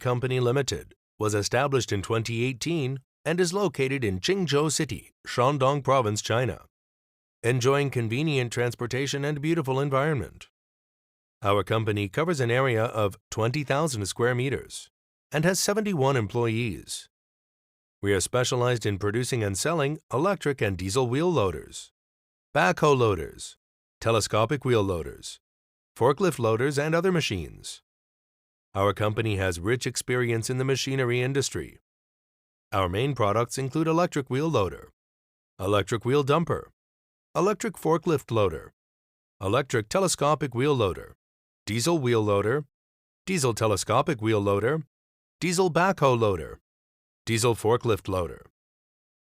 Company Limited was established in 2018 and is located in Qingzhou City, Shandong Province, China, enjoying convenient transportation and beautiful environment. Our company covers an area of 20,000 square meters and has 71 employees. We are specialized in producing and selling electric and diesel wheel loaders, backhoe loaders, telescopic wheel loaders, forklift loaders, and other machines. Our company has rich experience in the machinery industry. Our main products include electric wheel loader, electric wheel dumper, electric forklift loader, electric telescopic wheel loader, diesel wheel loader, diesel telescopic wheel loader, diesel backhoe loader, diesel forklift loader.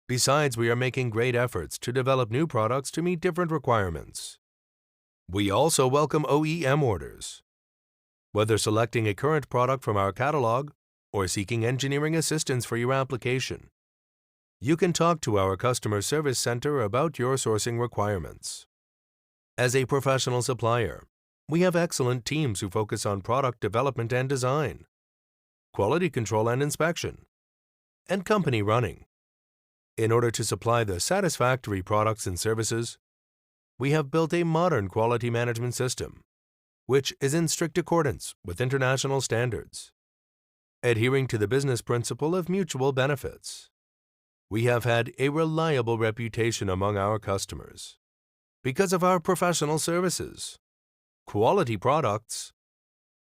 Besides, we are making great efforts to develop new products to meet different requirements. We also welcome OEM orders. Whether selecting a current product from our catalog or seeking engineering assistance for your application, you can talk to our customer service center about your sourcing requirements. As a professional supplier, we have excellent teams who focus on product development and design, quality control and inspection, and company running. In order to supply the satisfactory products and services, we have built a modern quality management system, which is in strict accordance with international standards, adhering to the business principle of mutual benefits. We have had a reliable reputation among our customers because of our professional services, quality products,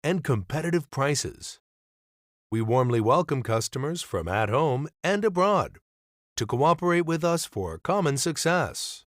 and competitive prices. We warmly welcome customers from at home and abroad to cooperate with us for common success.